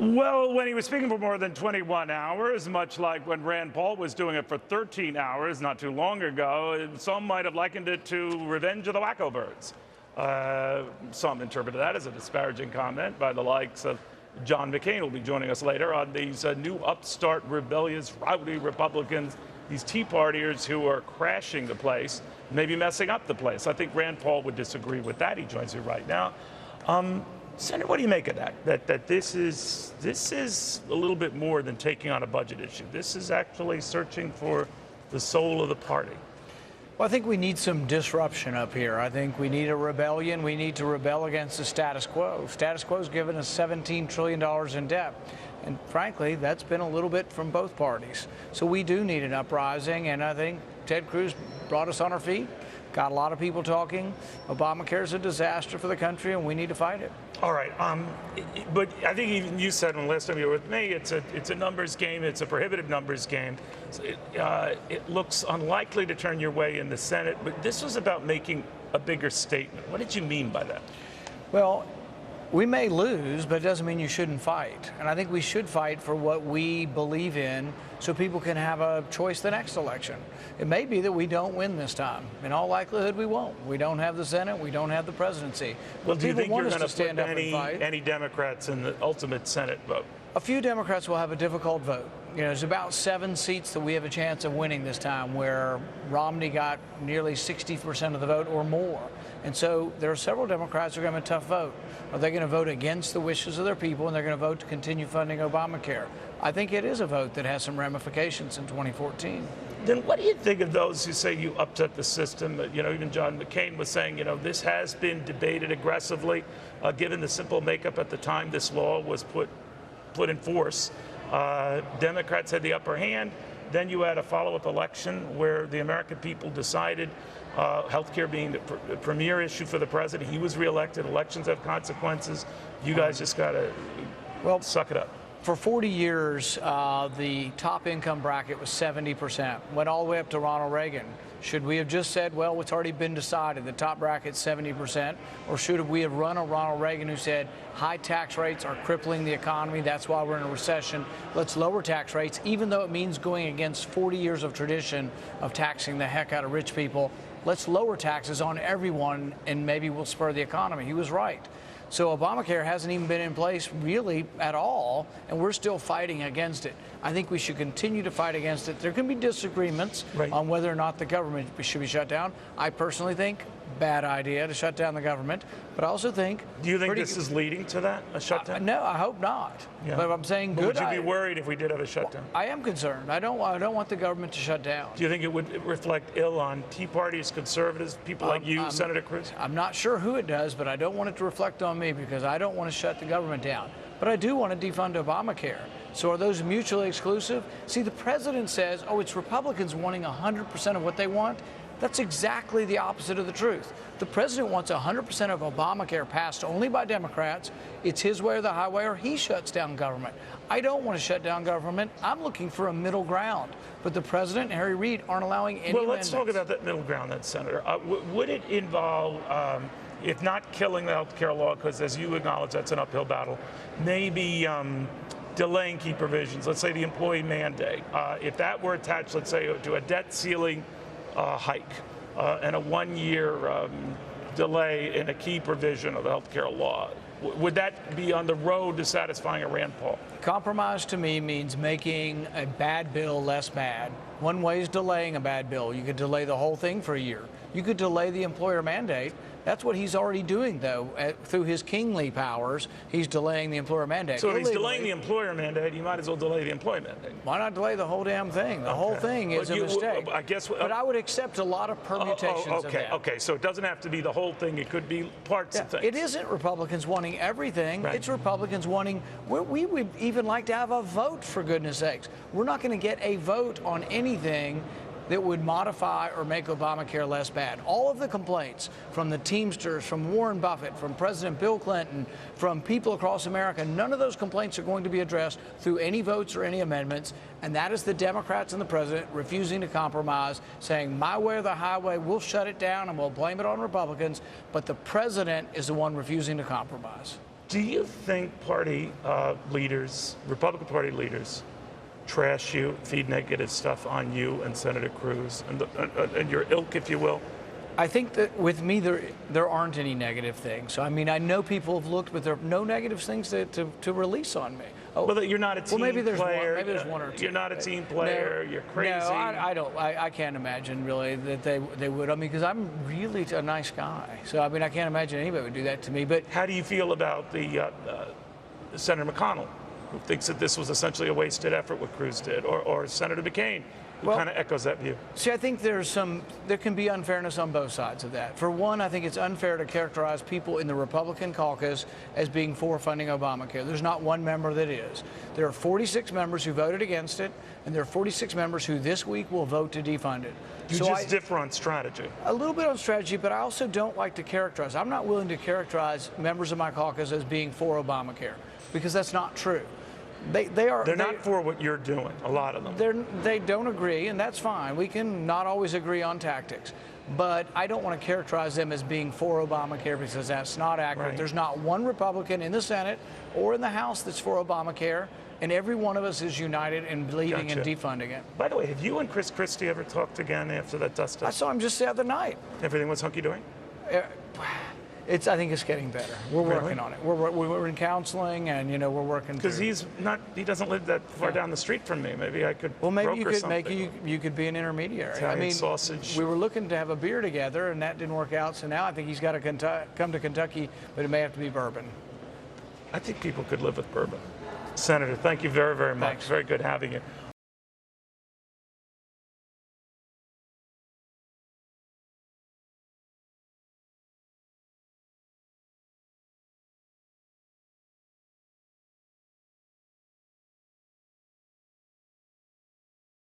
Well, when he was speaking for more than 21 hours, much like when Rand Paul was doing it for 13 hours not too long ago, some might have likened it to Revenge of the Wacko Birds. Some interpreted that as a disparaging comment by the likes of John McCain, who will be joining us later, on these new upstart, rebellious, rowdy Republicans, these Tea Partiers who are crashing the place, maybe messing up the place. I think Rand Paul would disagree with that. He joins me right now. Senator, what do you make of that? That this is a little bit more than taking on a budget issue. This is actually searching for the soul of the party. Well, I think we need some disruption up here. I think we need a rebellion. We need to rebel against the status quo. Status quo's given us $17 trillion in debt. And frankly, that's been a little bit from both parties. So we do need an uprising, and I think Ted Cruz brought us on our feet. Got a lot of people talking. Obamacare is a disaster for the country, and we need to fight it. All right, but I think even you said when last time you were with me, it's a numbers game. It's a prohibitive numbers game. So it looks unlikely to turn your way in the Senate, but this was about making a bigger statement. What did you mean by that? Well, we may lose, but it doesn't mean you shouldn't fight. And I think we should fight for what we believe in so people can have a choice the next election. It may be that we don't win this time. In all likelihood, we won't. We don't have the Senate. We don't have the presidency. Well, do you think you're going to stand put up and fight. any Democrats in the ultimate Senate vote? A few Democrats will have a difficult vote. You know, there's about 7 seats that we have a chance of winning this time, where Romney got nearly 60% of the vote or more. And so there are several Democrats who are going to have a tough vote. Are they going to vote against the wishes of their people, and they're going to vote to continue funding Obamacare? I think it is a vote that has some ramifications in 2014. Then what do you think of those who say you upset the system? You know, even John McCain was saying, you know, this has been debated aggressively, given the simple makeup at the time this law was put in force. Democrats had the upper hand. Then you had a follow-up election where the American people decided health care being the premier issue for the president. He was reelected. Elections have consequences. You guys just got to suck it up. For 40 years, the top income bracket was 70%. Went all the way up to Ronald Reagan. Should we have just said, well, it's already been decided, the top bracket's 70%? Or should we have run a Ronald Reagan who said, high tax rates are crippling the economy, that's why we're in a recession, let's lower tax rates, even though it means going against 40 years of tradition of taxing the heck out of rich people. Let's lower taxes on everyone, and maybe we'll spur the economy. He was right. So Obamacare hasn't even been in place really at all, and we're still fighting against it. I think we should continue to fight against it. There can be disagreements on whether or not the government should be shut down. I personally think bad idea to shut down the government, but I also think... Do you think this is leading to that, a shutdown? No, I hope not. Yeah. But I'm saying good. Would you be worried if we did have a shutdown? Well, I am concerned. I don't want the government to shut down. Do you think it would reflect ill on Tea Parties, conservatives, people like you, Senator Cruz? I'm not sure who it does, but I don't want it to reflect on me because I don't want to shut the government down. But I do want to defund Obamacare. So are those mutually exclusive? See, the president says, oh, it's Republicans wanting 100% of what they want. That's exactly the opposite of the truth. The president wants 100% of Obamacare passed only by Democrats. It's his way or the highway, or he shuts down government. I don't want to shut down government. I'm looking for a middle ground. But the president and Harry Reid aren't allowing any Well, let's talk about that middle ground then, Senator. Would it involve, if not killing the health care law, because as you acknowledge, that's an uphill battle, maybe delaying key provisions, let's say the employee mandate. If that were attached, let's say, to a debt ceiling hike and a 1-year delay in a key provision of the health care law, would that be on the road to satisfying a Rand Paul? Compromise to me means making a bad bill less bad. One way is delaying a bad bill. You could delay the whole thing for a year. You could delay the employer mandate. That's what he's already doing, though. Through his kingly powers, he's delaying the employer mandate. So if he's delaying the employer mandate, you might as well delay the employment mandate. Why not delay the whole damn thing? The whole thing is a mistake. I guess. But I would accept a lot of permutations of that. Okay, so it doesn't have to be the whole thing. It could be parts of things. It isn't Republicans wanting everything. Right. It's Republicans wanting, we would even like to have a vote, for goodness sakes. We're not going to get a vote on anything that would modify or make Obamacare less bad. All of the complaints from the Teamsters, from Warren Buffett, from President Bill Clinton, from people across America, none of those complaints are going to be addressed through any votes or any amendments. And that is the Democrats and the president refusing to compromise, saying my way or the highway, we'll shut it down and we'll blame it on Republicans. But the president is the one refusing to compromise. Do you think party leaders, Republican Party leaders, trash you, feed negative stuff on you and Senator Cruz and your ilk, if you will? I think that with me, there aren't any negative things. So, I mean, I know people have looked, but there are no negative things to release on me. Oh, well, you're not a team maybe there's player. Maybe there's one or two. You're not a team player. No, you're crazy. No, I don't. I can't imagine really that they would. I mean, because I'm really a nice guy. So I mean, I can't imagine anybody would do that to me. But how do you feel about the Senator McConnell, who thinks that this was essentially a wasted effort what Cruz did, or Senator McCain, who kind of echoes that view? See, I think there can be unfairness on both sides of that. For one, I think it's unfair to characterize people in the Republican caucus as being for funding Obamacare. There's not one member that is. There are 46 members who voted against it, and there are 46 members who this week will vote to defund it. You just differ on strategy. A little bit on strategy, but I also don't like to characterize. I'm not willing to characterize members of my caucus as being for Obamacare, because that's not true. They're not for what you're doing, a lot of them. They don't agree, and that's fine. We can not always agree on tactics. But I don't want to characterize them as being for Obamacare because that's not accurate. Right. There's not one Republican in the Senate or in the House that's for Obamacare, and every one of us is united in believing in defunding it. By the way, have you and Chris Christie ever talked again after that dust up? I saw him just the other night. Everything was hunky-dory? I think it's getting better. We're working on it. We're in counseling, and we're working. Because he doesn't live that far down the street from me. Maybe I could. Well, maybe broker you could be an intermediary. Italian sausage. We were looking to have a beer together, and that didn't work out. So now I think he's got to come to Kentucky, but it may have to be bourbon. I think people could live with bourbon. Senator, thank you very, very much. Thanks. Very good having you.